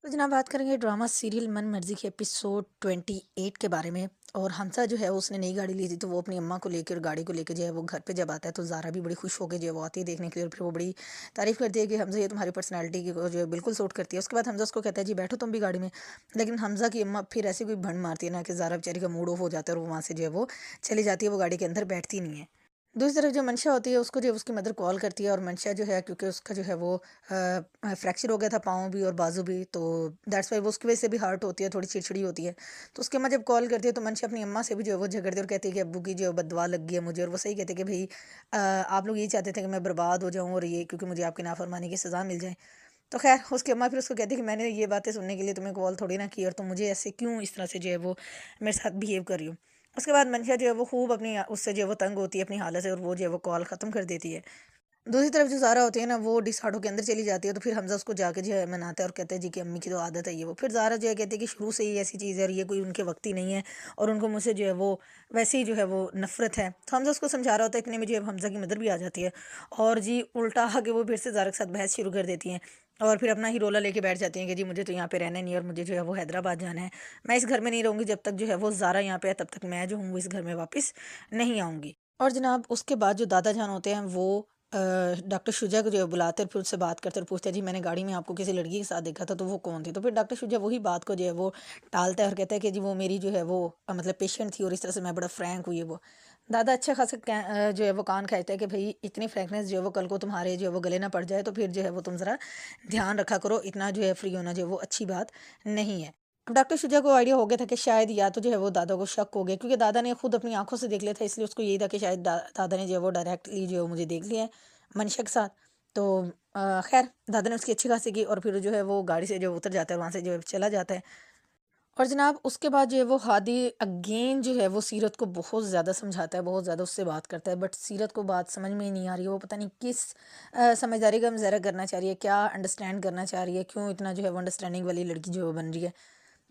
तो जनाब बात करेंगे ड्रामा सीरियल मन मर्जी के एपिसोड 28 के बारे में। और हमसा जो है उसने नई गाड़ी ली थी, तो वो अपनी अम्मा को लेकर गाड़ी को लेकर जो है वो घर पे जब आता है तो ज़ारा भी बड़ी खुश होकर जो है वो आती है देखने के लिए। और फिर वो बड़ी तारीफ़ करती है कि हमजा ये तुम्हारी पर्सनैलिटी की को जो है बिल्कुल सूट करती है। उसके बाद हमजा उसको कहता है जी बैठो तुम भी गाड़ी में। लेकिन हमजा की अम्मा फिर ऐसी कोई भंड मारती है ना कि ज़ारा बेचारी का मूड ऑफ हो जाता है और वो वहाँ से जो है वो चली जाती है, वो गाड़ी के अंदर बैठती नहीं है। दूसरी तरफ जो मंशा होती है उसको जो है उसकी मदर कॉल करती है, और मंशा जो है क्योंकि उसका जो है वो फ्रैक्चर हो गया था पाँव भी और बाजू भी, तो दैट्स वाई वो उसकी वजह से भी हर्ट होती है, थोड़ी चिड़चिड़ी होती है। तो उसकी अम्मा जब कॉल करती है तो मंशा अपनी अम्मा से भी जो है वो झगड़ती है और कहती है कि अब्बू की जो है बददुआ लग गई है मुझे। और वो सही कहते हैं कि भाई आप लोग यही चाहते थे कि मैं बर्बाद हो जाऊँ और ये क्योंकि मुझे आपकी नाफरमानी की सज़ा मिल जाए। तो खैर उसकी अम्मा फिर उसको कहती है कि मैंने ये बातें सुनने के लिए तुम्हें कॉल थोड़ी ना की, और तुम मुझे ऐसे क्यों इस तरह से जो है वो मेरे साथ बिहेव कर रही हो। उसके बाद मंशा जो है वो खूब अपनी उससे जो है वो तंग होती है अपनी हालत से, और वो जो है वो कॉल ख़त्म कर देती है। दूसरी तरफ जो ज़ारा होती है ना वो डिसहार्ड होके अंदर चली जाती है, तो फिर हमज़ा उसको जाके जो है मनाता है और कहता है जी कि अम्मी की तो आदत है ये वो। फिर ज़ारा जो है कहती है कि शुरू से ही ऐसी चीज़ है और ये कोई उनके वक्त ही नहीं है, और उनको मुझसे जो है वो वैसे ही जो है वो नफ़रत है। तो हमज़ा उसको समझा रहा होता है, इतने में जो है हमज़ा की मदर भी आ जाती है और जी उल्टा आके वो फिर से ज़ारा के साथ बहस शुरू कर देती हैं। और फिर अपना ही रोला लेके बैठ जाती हैं कि जी मुझे तो यहाँ पे रहना नहीं है और मुझे जो है वो हैदराबाद जाना है। मैं इस घर में नहीं रहूँगी जब तक जो है वो ज़ारा यहाँ पे है, तब तक मैं जो हूँ वो इस घर में वापस नहीं आऊँगी। और जनाब उसके बाद जो दादा जान होते हैं वो डॉक्टर शुजा को जो है बुलाते और फिर उससे बात करते और पूछते हैं जी मैंने गाड़ी में आपको किसी लड़की के साथ देखा था, तो वो कौन थी। तो फिर डॉक्टर शुजा वही बात को जो है वो टालता है और कहता है कि जी वो मेरी जो है वो मतलब पेशेंट थी और इस तरह से मैं बड़ा फ्रैंक हुई है वो। दादा अच्छा खासा जो है वो कान खाते हैं कि भाई इतनी फ्रैंकनेस जो है वो कल को तुम्हारे जो है वो गले ना पड़ जाए, तो फिर जो है वो तुम ज़रा ध्यान रखा करो, इतना जो है फ्री होना जो है वो अच्छी बात नहीं है। अब डॉक्टर शुजा को आइडिया हो गया था कि शायद या तो जो है वो दादा को शक हो गया, क्योंकि दादा ने खुद अपनी आंखों से देख लिया था, इसलिए उसको यही था कि शायद दादा ने जो है वो डायरेक्टली जो है मुझे देख लिया है मंशा के साथ। तो खैर दादा ने उसकी अच्छी खासी की और फिर जो है वो गाड़ी से जो उतर जाता है, वहाँ से जो है चला जाता है। और जनाब उसके बाद जो है वो हादी अगेन जो है वो सीरत को बहुत ज़्यादा समझाता है, बहुत ज़्यादा उससे बात करता है, बट सीरत को बात समझ में ही नहीं आ रही है। वो पता नहीं किस समझदारी का मुजाहरा करना चाह रही है, क्या अंडरस्टैंड करना चाह रही है, क्यों इतना जो है वो अंडरस्टैंडिंग वाली लड़की जो है वो बन रही है।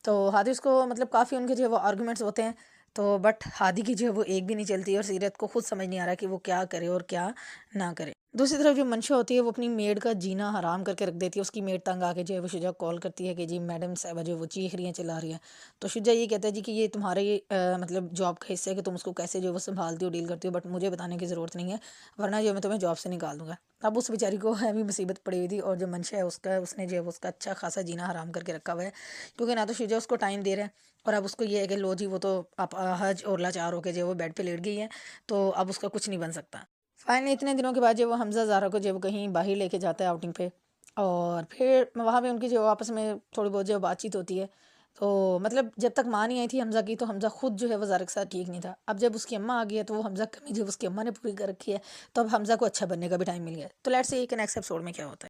तो हादी उसको मतलब काफ़ी उनके जो है वो आर्गुमेंट्स होते हैं, तो बट हादी की जो है वो एक भी नहीं चलती, और सीरत को खुद समझ नहीं आ रहा कि वो क्या करे और क्या ना करे। दूसरी तरफ जो मंशा होती है वो अपनी मेड का जीना हराम करके रख देती है। उसकी मेड तंग आके जो है वो शुजा को कॉल करती है कि जी मैडम साहबा जो है वो चीख रही हैं चिल्ला रही हैं। तो शुजा ये कहता है जी कि ये तुम्हारे मतलब जॉब का हिस्सा है कि तुम उसको कैसे जो है वो संभालती हो डील करती हो, बट मुझे बताने की ज़रूरत नहीं है, वरना जो है मैं तुम्हें जॉब से निकाल दूंगा। अब उस बेचारी को हैवी मुसीबत पड़ी हुई थी, और जो मंशा है उसका उसने जो है वो उसका अच्छा खासा जीना हराम करके रखा हुआ है, क्योंकि ना तो शुजा उसको टाइम दे रहा है, और अब उसको ये है कि लो जी वो तो आप हज और लाचार होकर जो है वो बेड पे लेट गई है, तो अब उसका कुछ नहीं बन सकता। फाइनली इतने दिनों के बाद जब वो हमज़ा ज़ारा को जब कहीं बाहर लेके जाता है आउटिंग पे, और फिर वहाँ पे उनकी जो आपस में थोड़ी बहुत जो बातचीत होती है। तो मतलब जब तक माँ नहीं आई थी हमज़ा की, तो हमज़ा खुद जो है वो ज़ारा के साथ ठीक नहीं था। अब जब उसकी अम्मा आ गई है तो वो हमज़ा की कमी जो उसकी अम्मा ने पूरी कर रखी है, तो अब हमज़ा को अच्छा बनने का भी टाइम मिल गया है। तो लेट्स सी कि नेक्स्ट एपिसोड में क्या होता है।